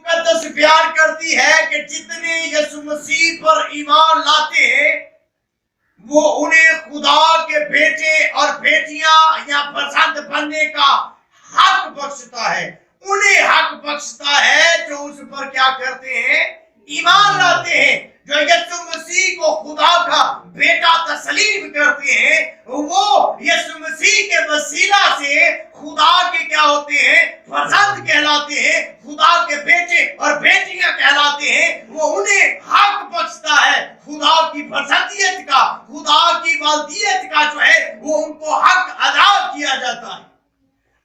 मुकद्दस बयान करती है कि जितने यीशु मसीह पर ईमान लाते हैं वो उन्हें खुदा के बेटे और बेटियां या पसंद बनने का हक बख्शता है। उन्हें हक बख्शता है जो उस पर क्या करते हैं, ईमान लाते हैं, जो यीशु मसीह को खुदा का बेटा तस्लीम करते हैं। वो यीशु मसीह के वसीला से खुदा के क्या होते हैं, फर्जंद कहलाते हैं, खुदा के बेटे और बेटियां कहलाते हैं। वो उन्हें हक बख्शता है खुदा की फर्जंदियत का, खुदा की वालदियत का जो है वो उनको हक अदा किया जाता है।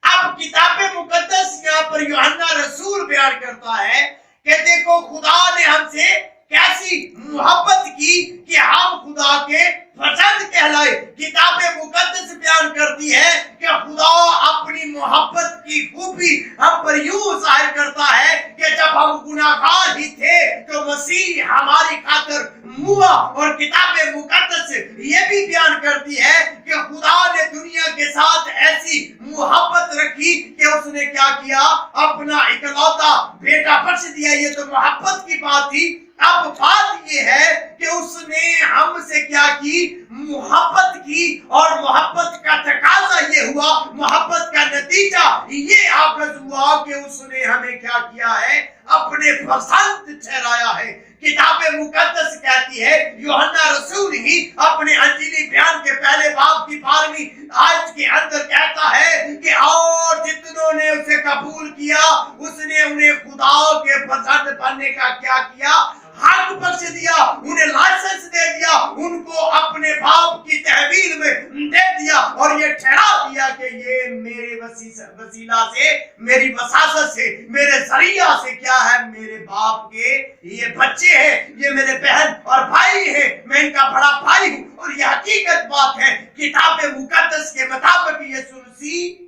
अब किताब मुकद्दस यहाँ पर यूहन्ना रसूल बयान करता है कि देखो खुदा ने हमसे कैसी मोहब्बत की कि हम खुदा के फर्जंद कहलाए। किताब मुकद्दस बयान करती है कि खुदा अपनी मोहब्बत की खूबी हम पर यूं जाहिर करता है कि जब हम गुनाहगार ही थे तो मसीह हमारी खातिर मुआ। और किताब मुकद्दस ये भी बयान करती है कि खुदा ने दुनिया के साथ ऐसी मोहब्बत रखी कि उसने क्या किया, अपना इकलौता बेटा बख्श दिया। ये तो मोहब्बत की बात थी। अब बात ये है कि उसने हमसे क्या की, मोहब्बत की, और मोहब्बत का तकाजा ये हुआ, मोहब्बत का नतीजा ये आखिर हुआ कि उसने हमें क्या किया है, अपने पसंद ठहराया है। किताब मुकद्दस कहती है, यूहन्ना रसूल ही अपने अंजीली बयान के पहले बाब की 12वीं आयत के अंदर कहता है कि और जितनों ने उसे कबूल किया उसने उन्हें खुदा के पसंद बनने का क्या किया, हक बख्श दिया, उन्हें लाइसेंस दे दिया, उनको अपने बाप की तहवील में दे दिया और ये ठहरा दिया कि ये मेरे वसीला से, मेरी वसासत से, मेरे जरिया से क्या है, मेरे बाप के ये बच्चे हैं, ये मेरे बहन और भाई हैं, मैं इनका बड़ा भाई हूं। और ये हकीकत बात है। किताब मुकद्दस के मुताबिक यीशु मसीह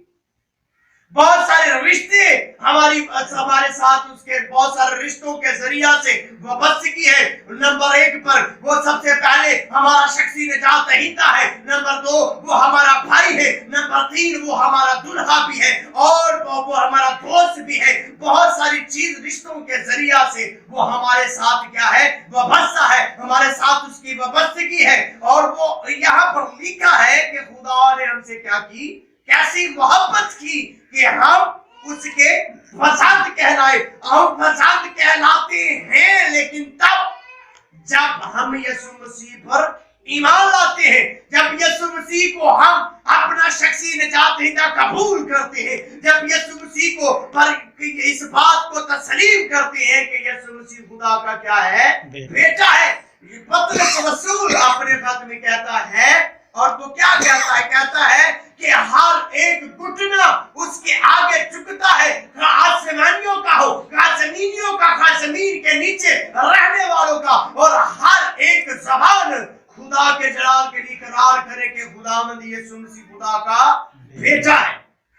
बहुत सारे रिश्ते हमारे साथ, उसके बहुत सारे रिश्तों के जरिया से वाबस्तगी है। नंबर 1 पर वो सबसे पहले हमारा शख्सी निजात दहीता है। नंबर 2 वो हमारा भाई है। नंबर 3 वो हमारा दुल्हा भी है और वो हमारा दोस्त भी है। बहुत सारी चीज रिश्तों के जरिया से वो हमारे साथ क्या है, वाबस्ता है, हमारे साथ उसकी वाबस्तगी है। और वो यहाँ पर लिखा है कि खुदा ने हमसे क्या की, कैसी मोहब्बत की कि हम उसके फसाद कहलाए। हम फसाद कहलाते हैं लेकिन तब जब हम यीशु मसीह पर ईमान लाते हैं, जब यीशु मसीह को हम अपना शख्सी निजात दहिंदा कबूल करते हैं, जब यीशु मसीह को पर इस बात को तस्लीम करते हैं कि यीशु मसीह खुदा का क्या है, बेटा है। पतरस रसूल अपने खत में कहता है, और वो क्या कहता है, कहता है कि हर एक घुटना उसके आगे झुकता है, आसमानियों का हो, जमीनियों का, जमीन के नीचे रहने वालों का, और हर एक ज़बान खुदा के जलाल के लिए करार करे कि खुदावंद यीशु मसीह खुदा का बेटा है।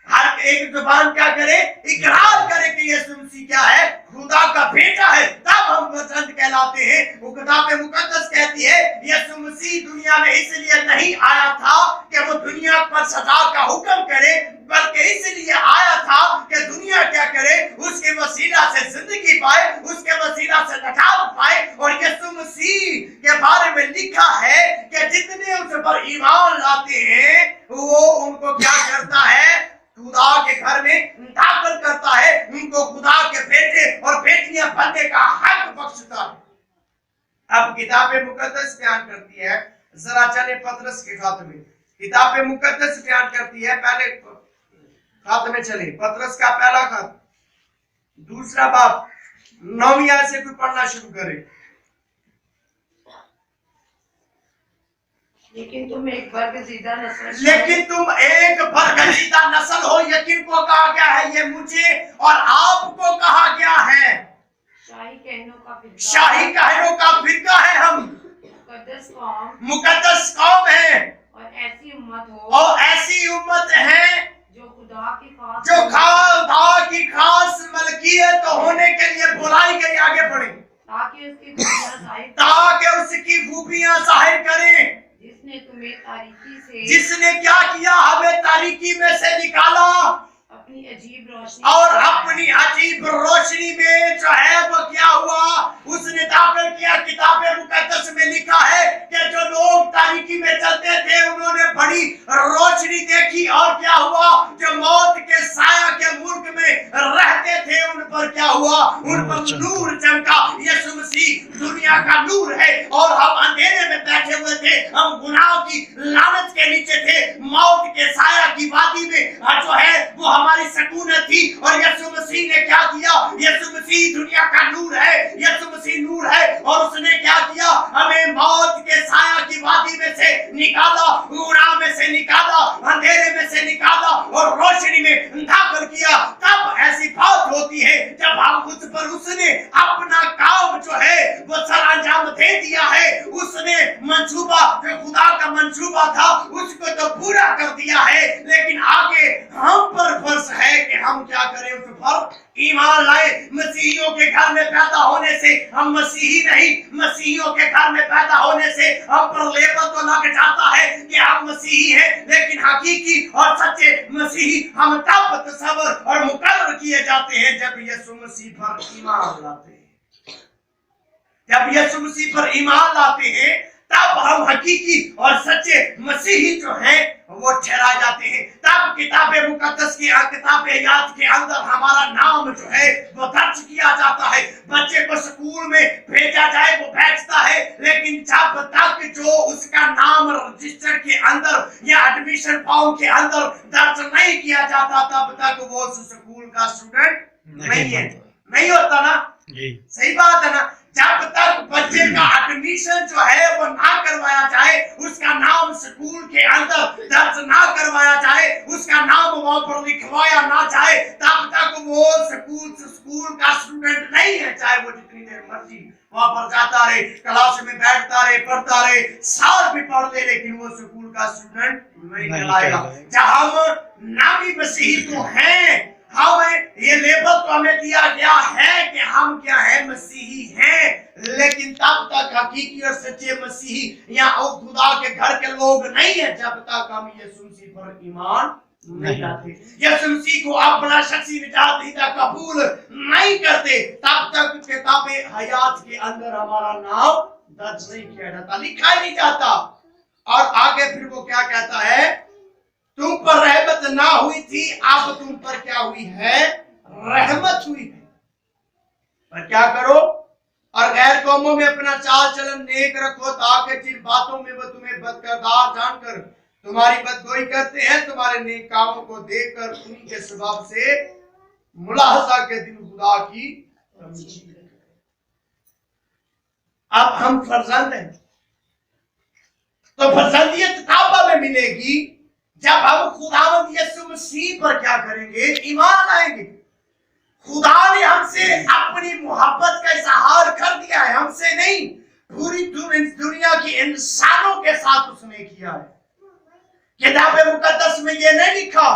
हर एक जुबान क्या करे, इकरार करे कि यीशु मसीह क्या है, खुदा का बेटा है, तब हम पसंद कहलाते हैं। वो किताब मुकद्दस कहती है यीशु मसीह दुनिया में इसलिए नहीं आया था कि वो दुनिया पर सजा का हुक्म करे, बल्कि इसलिए आया था कि दुनिया क्या करे, उसके वसीला से जिंदगी पाए, उसके वसीला से नजात पाए। और यीशु मसीह के बारे में लिखा है कि जितने उस पर ईमान लाते हैं वो उनको क्या करता है, खुदा के घर में दाखिल करता है, उनको खुदा के बेटे और बेटियां बनने का हक बख्शता है। अब किताब मुकद्दस बयान करती है, जरा चले पतरस के खत में। किताब मुकद्दस बयान करती है, पहले खत में चले, पतरस का पहला खत, दूसरा बाब, 9वीं आयत से कोई पढ़ना शुरू करे। लेकिन तुम एक बरगजीदा नस्ल, लेकिन तुम एक बरगजीदा नस्ल हो। यकीन को कहा गया है, ये मुझे और आपको कहा गया है, शाही कहनों का फिरका, शाही कहनों का फिरका है हम, मुकद्दस कौम है, और ऐसी उम्मत हो, और ऐसी उम्मत है जो खुदा की खास, जो खुदा की खास मलकियत होने के लिए बुलाई गई। आगे बढ़े, ताकि उसकी खूबियां जाहिर करें, जिसने तुम्हें तारीकी से, जिसने क्या किया, हमें तारीकी में से निकाला, अपनी अजीब रोशनी और अपनी अजीब रोशनी में जो है वो क्या हुआ, उसने दाखिल किया। किताब मुकद्दस में लिखा है कि जो लोग तारीकी में चलते थे उन्होंने बड़ी रोशनी देखी, और क्या हुआ, जो मौत के साया के मुल्क में रहते थे उन पर क्या हुआ, उन पर नूर चमका। यीशु मसीह दुनिया का नूर है, और हम अंधेरे में बैठे हुए थे, हम गुनाह की लानत के नीचे थे, मौत के साया की वादी में जो है वो हमारी सकूनत थी। और यीशु मसीह ने क्या किया, यीशु मसीह दुनिया का नूर है, यीशु मसीह नूर है, और उसने क्या किया, हमें मौत के साया की वादी में से निकाला, गुनाह में से निकाला, अंधेरे में से निकाला और रोशनी में दाखिल किया। तब ऐसी बात होती है जब हम उस पर उसने अपना काम जो है वो सरअंजाम दे दिया है, उसने मंसूबा जो खुदा का मंसूबा था उसको तो पूरा कर दिया है, लेकिन आगे हम पर फर्ज है कि हम क्या करें, उस पर ईमान लाए। मसीहियों के घर में पैदा होने से हम मसीही नहीं, मसीहियों के घर में पैदा होने से हम पर लेबल तो लग जाता है कि हम मसीही हैं, लेकिन हकीकी और सच्चे मसीही हम तब तसव्वुर और मुकर्रर किए जाते हैं जब यीशु मसीह पर ईमान लाते हैं। जब यीशु मसीह पर ईमान लाते हैं तब हम हकीकी और सच्चे मसीही जो हैं वो ठहराए जाते हैं। तब किताब मुकद्दस की किताब याद के अंदर हमारा नाम जो है वो दर्ज किया जाता है। बच्चे को स्कूल में भेजा जाए वो बैठता है, लेकिन जब तक जो उसका नाम रजिस्टर के अंदर या एडमिशन फॉर्म के अंदर दर्ज नहीं किया जाता तब तक वो उस स्कूल का स्टूडेंट नहीं है। नहीं होता ना, सही बात है ना। जब तक बच्चे का एडमिशन जो है वो ना करवाया जाए, उसका नाम स्कूल के अंदर दर्ज ना करवाया जाए, उसका नाम वहां पर लिखवाया ना जाए, तब तक वो स्कूल का स्टूडेंट नहीं है। चाहे वो जितनी देर मर्जी वहां पर जाता रहे, क्लास में बैठता रहे, पढ़ता रहे, साल भी पढ़ ले, लेकिन वो स्कूल का स्टूडेंट नहीं कहलाएगा। जब हम नामी मसीही तो हैं, हमें ये लेबल तो हमें दिया गया है कि हम क्या है, मसीही हैं, लेकिन तब तक हकीकी और सच्चे मसीही या खुदा के घर के लोग नहीं है जब तक हम यीशु मसीह पर ईमान नहीं लाते, यीशु मसीह को अपना शख्सी निजात दीदा कबूल नहीं करते, तब तक किताब हयात के अंदर हमारा नाम दर्ज नहीं किया जाता, लिखा ही नहीं जाता। और आगे फिर वो क्या कहता है, तुम पर रहमत ना हुई थी, अब तुम पर क्या हुई है, रहमत हुई है। पर क्या करो, और गैर कौमों में अपना चाल चलन नेक रखो, ताकि जिन बातों में वो तुम्हें बदकिरदार जानकर तुम्हारी बदगोई करते हैं, तुम्हारे नेक कामों को देखकर उन्हीं के सबब से मुलाहजा के दिन खुदा की तमजीद। अब हम फर्जंद हैं, तो फर्जंदियत तब हमें मिलेगी जब हम खुदावंद यीशु मसीह पर क्या करेंगे, ईमान लाएंगे। खुदा ने हमसे अपनी मोहब्बत का इजहार कर दिया है, हमसे नहीं, पूरी दुनिया की इंसानों के साथ उसने किया है। किताब मुकद्दस में ये नहीं लिखा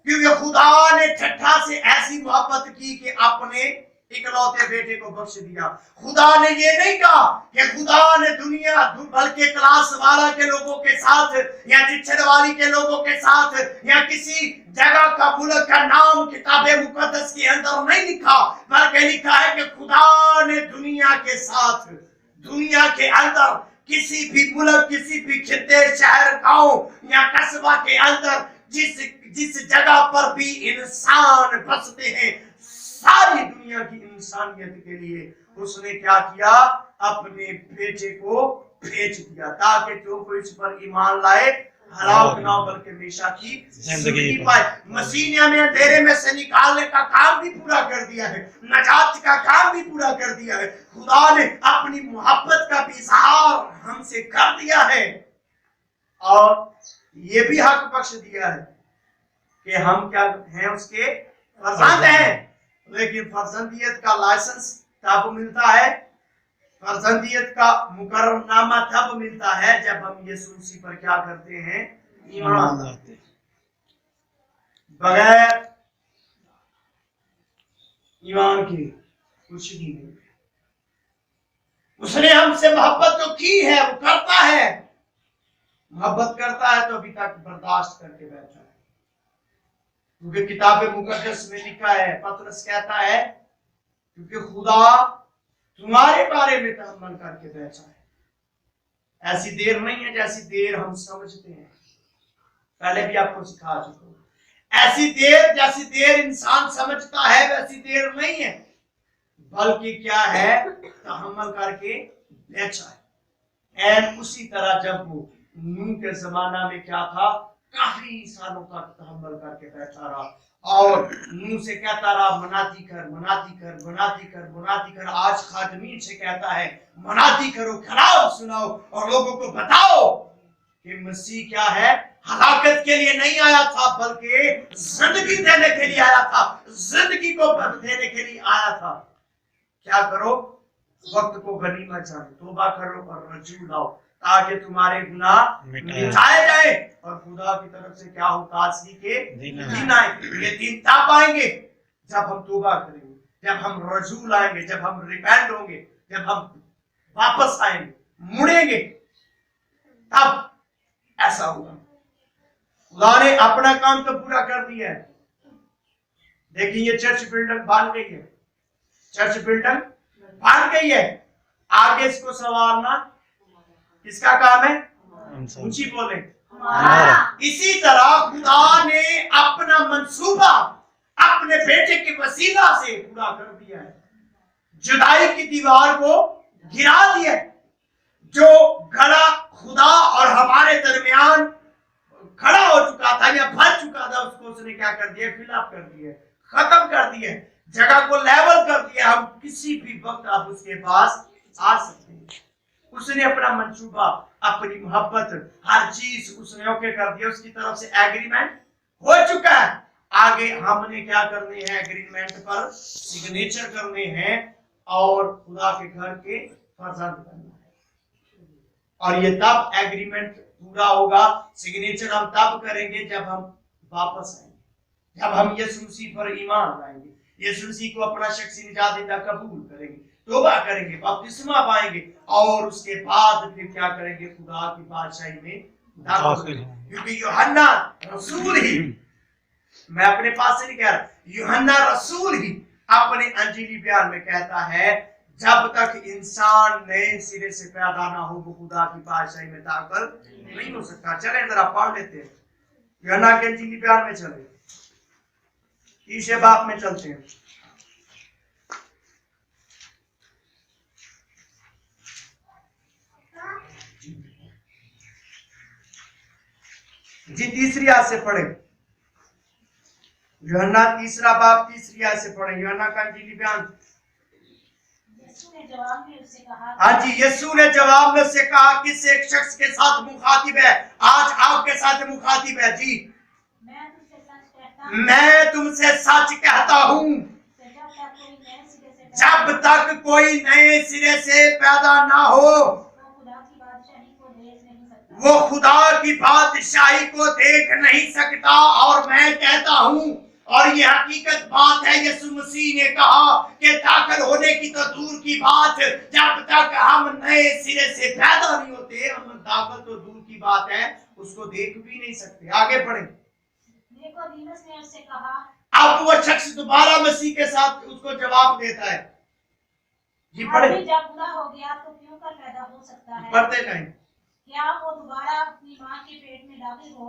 क्योंकि खुदा ने ठट्ठा से ऐसी मोहब्बत की कि अपने इकलौते बेटे को बख्श दिया। खुदा ने ये नहीं कहा कि खुदा ने दुनिया बल्कि क्लास वाला के लोगों के साथ या चिच्छर वाली के लोगों के साथ या किसी जगह का मुल्क का नाम किताब मुकद्दस के अंदर नहीं लिखा, बल्कि लिखा है कि खुदा ने दुनिया के साथ, दुनिया के अंदर किसी भी मुल्क, किसी भी खित्ते, शहर, गांव या कस्बा के अंदर जिस जगह पर भी इंसान बसते हैं, सारी दुनिया की इंसानियत के लिए उसने क्या किया, अपने बेटे को भेज दिया, ताकि जो कोई इस पर ईमान लाए हलाक ना बल्कि हमेशा की जिंदगी पाए। मसीह ने हमें अंधेरे में से निकालने का काम भी पूरा कर दिया है, नजात का काम भी पूरा कर दिया है। खुदा ने अपनी मोहब्बत का भी इजहार हमसे कर दिया है और ये भी हक बख्श दिया है कि हम क्या हैं, उसके फर्जंद हैं। लेकिन फर्जंदियत का लाइसेंस तब मिलता है, फर्जंदियत का मुकर्ररनामा तब मिलता है जब हम यीशु मसीह पर क्या करते हैं, ईमान लाते हैं। बगैर ईमान के कुछ भी नहीं। उसने हमसे मोहब्बत तो की है, वो करता है, मोहब्बत करता है तो अभी तक बर्दाश्त करके बैठा है। क्योंकि किताब मुकद्दस में लिखा है, पतरस कहता है क्योंकि खुदा तुम्हारे बारे में तहम्मुल करके बैठा है। ऐसी देर नहीं है जैसी देर हम समझते हैं, पहले भी आपको सिखा चुका हूं। ऐसी देर जैसी देर इंसान समझता है वैसी देर नहीं है, बल्कि क्या है, तहम्मुल करके बैठा है। एंड उसी तरह जब वो नूह के जमाना में क्या था, काफी सालों तक तहम्मुल करके बैठा रहा और नूह से कहता रहा मनादी कर, मनादी कर, मनादी कर, मनादी कर। आज खादमीन से कहता है मनादी करो, खराब सुनाओ और लोगों को बताओ कि मसीह क्या है, हलाकत के लिए नहीं आया था बल्कि जिंदगी देने के लिए आया था, जिंदगी को देने के लिए आया था। क्या करो, वक्त को गनीमत जानो, तौबा करो और रजू लाओ ताकि तुम्हारे गुनाह मिटाए जाए और खुदा की तरफ से क्या हो, ताजगी के दिन आए। ये दिन तब आएंगे जब हम तौबा करेंगे, जब हम रजू लाएंगे, जब हम रिपेंट होंगे, जब हम वापस आएंगे, मुड़ेंगे, तब ऐसा होगा। खुदा ने अपना काम तो पूरा कर दिया है। देखिए ये चर्च बिल्डिंग बन गई है, चर्च बिल्डिंग बन गई है, आगे इसको संवारना किसका काम है? ऊंची बोले। इसी तरह खुदा ने अपना मंसूबा अपने बेटे के वसीला से पूरा कर दिया है। जुदाई की दीवार को गिरा दिया, जो घड़ा खुदा और हमारे दरमियान खड़ा हो चुका था या भर चुका था, उसको उसने क्या कर दिया, फिलअप कर दिया, खत्म कर दिया, जगह को लेवल कर दिया। हम किसी भी वक्त आप उसके पास आ सकते हैं। उसने अपना मंसूबा, अपनी मोहब्बत, हर चीज उसने ओके कर दिया, उसकी तरफ से एग्रीमेंट हो चुका है। आगे हमने क्या करने हैं, एग्रीमेंट पर सिग्नेचर करने हैं और खुदा के घर के फर्जंद करना है। और ये तब एग्रीमेंट पूरा होगा, सिग्नेचर हम तब करेंगे जब हम वापस आएंगे, जब हम यीशु मसीह पर ईमान लाएंगे, यीशु मसीह को अपना शख्सी निजात कबूल करेंगे, तौबा करेंगे, बपतिस्मा पाएंगे और उसके बाद फिर क्या करेंगे, खुदा की बादशाही में दाखिल होंगे। क्योंकि यूहन्ना रसूल ही, मैं अपने पास से नहीं कह रहा, यूहन्ना रसूल ही अपने अंजीली बयान में कहता है जब तक इंसान नए सिरे से पैदा ना हो वो खुदा की बादशाही में दाखिल नहीं हो सकता। चले जरा पढ़ लेते हैं, यूहन्ना के अंजीली बयान में चले, तीसरे बाब में चलते हैं। जी तीसरी आयत से पढ़े, यूहन्ना तीसरा बाब तीसरी आयत से पढ़े। यूहन्ना का अंजीली बयान। हाँ जी, यीशु ने जवाब में से कहा, किस एक शख्स के साथ मुखातिब है, आज आपके साथ मुखातिब है। जी मैं तुमसे सच कहता हूँ, जब तक कोई नए सिरे से पैदा ना हो वो खुदा की बादशाही को देख नहीं सकता। और मैं कहता हूँ, और ये हकीकत बात है, यीशु मसीह ने कहा कि दाखिल होने की तो दूर की बात, जब तक हम नए सिरे से पैदा नहीं होते, हम दाखिल तो दूर की बात है, उसको देख भी नहीं सकते। आगे बढ़े। निकोदेमुस ने उससे कहा, अब वो शख्स दोबारा मसीह के साथ उसको जवाब देता है। जी पढ़े। जब बुरा हो गया तो क्यों कर पैदा हो सकता है? पढ़ते जाएं। क्या वो दोबारा अपनी मां के पेट में दाखिल हो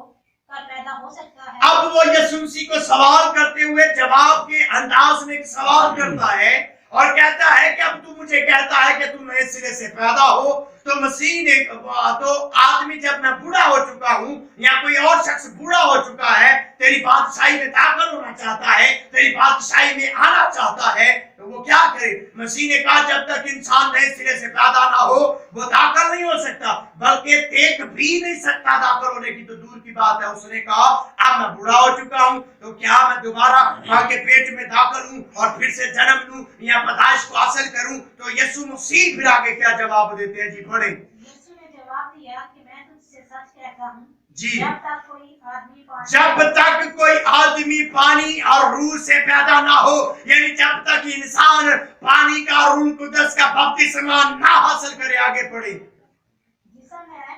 कर पैदा हो सकता है? अब वो यीशु मसीह को सवाल करते हुए जवाब के अंदाज में एक सवाल करता है और कहता है कि अब तू मुझे कहता है कि तू नए सिरे से पैदा हो, तो मसीह ने तो आदमी जब मैं बूढ़ा हो चुका हूँ या कोई और शख्स बूढ़ा हो चुका है, तेरी बादशाही में दाखिल होना चाहता है, तेरी बादशाही में आना चाहता है, तो वो क्या करे? मसीह ने कहा जब तक इंसान नए सिरे से पैदा ना हो वो दाखिल नहीं हो सकता, बल्कि देख भी नहीं सकता दाखिल होने की तो दूर की बात है। उसने कहा अब मैं बूढ़ा हो चुका हूँ, तो क्या मैं दोबारा मां के पेट में दाखिल हूँ और फिर से जन्म लूं या पैदाइश को हासिल करूं? तो यीशु मसीह फिर आगे क्या जवाब देते हैं? जी पढ़े। यीशु ने जवाब दिया कि मैं तुझसे सच कहता हूँ, जी जब तक कोई आदमी पानी और रूह से पैदा ना हो, यानी जब तक इंसान पानी का रूह कुदस का बपतिस्मा ना हासिल करे। आगे पढ़े। जिस्म है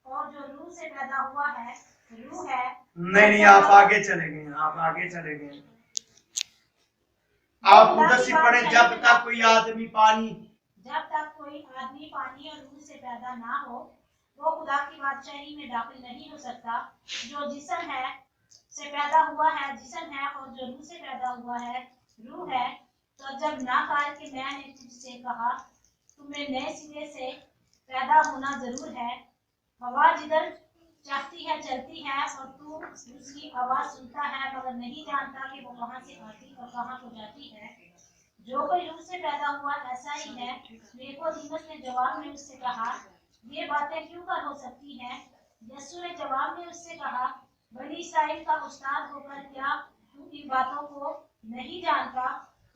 और जो रूह से पैदा हुआ है रूह है, नहीं, आप आगे चले गए, आप आगे चले गए। आप उधर से पढ़े, जब तक कोई आदमी पानी और रूह से पैदा ना हो वो खुदा की बादशाही में दाखिल नहीं हो सकता। जो जिस्म है से पैदा हुआ है जिस्म है, और जो रूह से पैदा हुआ है रूह है। तो जब ना कहा कि मैंने तुझसे कहा तुम्हें नए सिरे से पैदा होना जरूर है। हवा जिधर चाहती है चलती है और तू उसकी आवाज सुनता है मगर नहीं जानता कि वो कहाँ से आती और कहाँ को जाती है। जो कोई रूह से पैदा हुआ ऐसा ही है। निकोदेमुस ने जवाब में उससे कहा ये बातें क्यों कर हो सकती हैं? यीशु ने जवाब में उससे कहा बनी इस्राएल का उस्ताद होकर क्या तू इन बातों को नहीं जानता?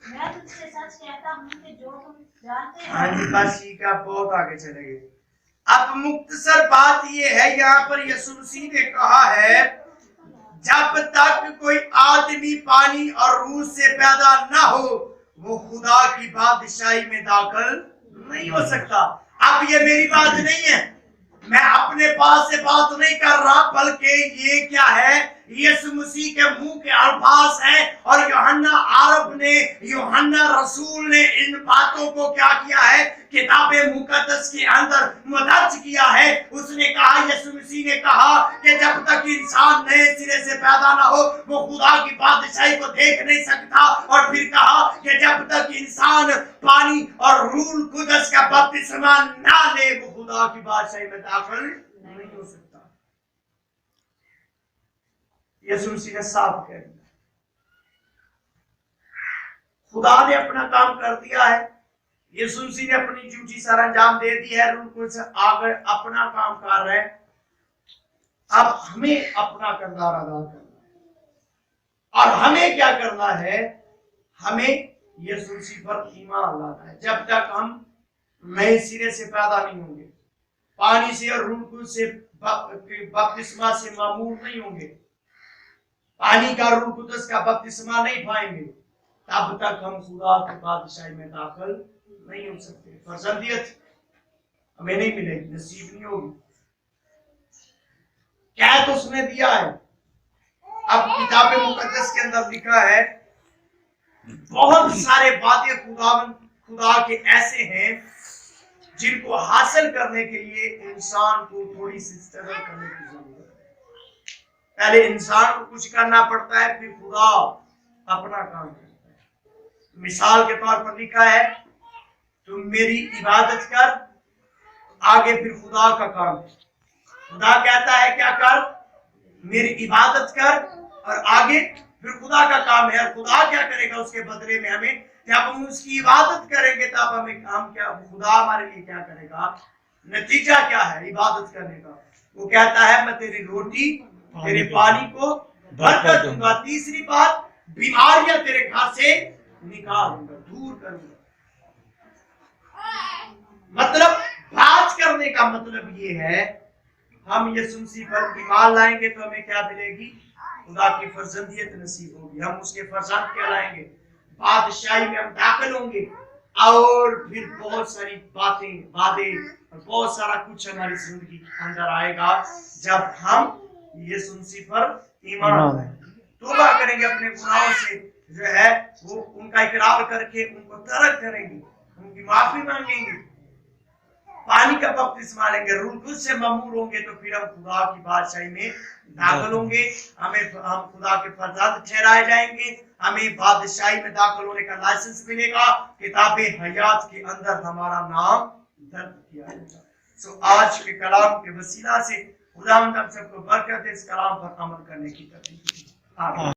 मैं तुझसे सच कहता हूँ कि जो तुम जानते हाँ जी, हो। बस ये का बहुत आगे चले गए। अब मुख्तसर बात ये है, यहाँ पर यीशु मसीह ने कहा है जब तक कोई आदमी पानी और रूह से पैदा ना हो वो खुदा की बादशाही में दाखिल नहीं हो सकता। अब ये मेरी बात नहीं है, मैं अपने पास से बात नहीं कर रहा, बल्कि ये क्या है, यीशु मसीह के मुंह के अल्फाज है। और यूहन्ना रसूल ने इन बातों को क्या किया है, किताबे मुकद्दस के अंदर दर्ज किया है। उसने कहा, यीशु मसीह ने कहा कि जब तक इंसान नए सिरे से पैदा ना हो वो खुदा की बादशाही को देख नहीं सकता। और फिर कहा कि जब तक इंसान पानी और रूह कुदस का बपतिस्मा ना ले वो खुदा की बादशाही में दाखिल नहीं हो सकता। यीशु मसीह ने साफ कह दिया, खुदा ने अपना काम कर दिया है। यीशु मसीह ने अपनी ड्यूटी सर अंजाम दे दी है, रूह कुदस आगे अपना काम कर रहे हैं। अब हमें अपना किरदार अदा करना है। और हमें क्या करना है, हमें यीशु मसीह पर ईमान लाना है। जब तक हम नए सिरे से पैदा नहीं होंगे, पानी से और रूह कुदस से बपतिस्मा से मामूर नहीं होंगे, पानी का रूह कुदस का बपतिस्मा नहीं पाएंगे, तब तक हम खुदा की बादशाही में दाखिल नहीं हो सकते। फर्जंदियत हमें नहीं मिलेगी, नसीब नहीं होगी। क्या तो उसने दिया है। अब किताब मुकद्दस के अंदर लिखा है बहुत सारे वादे खुदा के ऐसे हैं जिनको हासिल करने के लिए इंसान को थोड़ी सी स्ट्रगल करने की जरूरत है। पहले इंसान को कुछ करना पड़ता है, फिर खुदा अपना काम करता है। मिसाल के तौर पर लिखा है तुम मेरी इबादत कर, आगे फिर खुदा का काम है। खुदा कहता है क्या कर, मेरी इबादत कर, और आगे फिर खुदा का काम है। और खुदा क्या करेगा उसके बदले में हमें, जब हम उसकी इबादत करेंगे तब हमें काम क्या, खुदा हमारे लिए क्या करेगा, नतीजा क्या है इबादत करने का। वो कहता है मैं तेरी रोटी तेरे पानी को बरकत दूंगा। तीसरी बात, बीमारियां तेरे घर से निकाल दूंगा, दूर करूंगा। मतलब बात करने का मतलब ये है, हम यीशु मसीह पर ईमान लाएंगे तो हमें क्या मिलेगी, खुदा की फर्जंदियत नसीब होगी। हम उसके फर्जंद कहलाएंगे, बादशाही में हम दाखिल होंगे। और फिर बहुत सारी बातें वादे और बहुत सारा कुछ हमारी जिंदगी के अंदर आएगा जब हम यीशु मसीह पर ईमान लाएंगे, तौबा करेंगे, अपने गुनाहों से जो है वो उनका इकरार करके उनको तर्क करेंगे, उनकी माफी मांगेंगे, पानी का बपतिस्मा लेंगे, रूह कुदस से ममूर होंगे, तो फिर हम खुदा की बादशाही में दाखिल होंगे। हम खुदा के फर्जंद ठहराए जाएंगे, हमें बादशाही में दाखिल होने का लाइसेंस मिलेगा, किताबे हयात के अंदर हमारा नाम दर्ज किया जाएगा। आज के कलाम के वसीला से खुदावंद हम सबको बरकत दे, इस कलाम पर अमल करने की तौफीक दे। आमीन।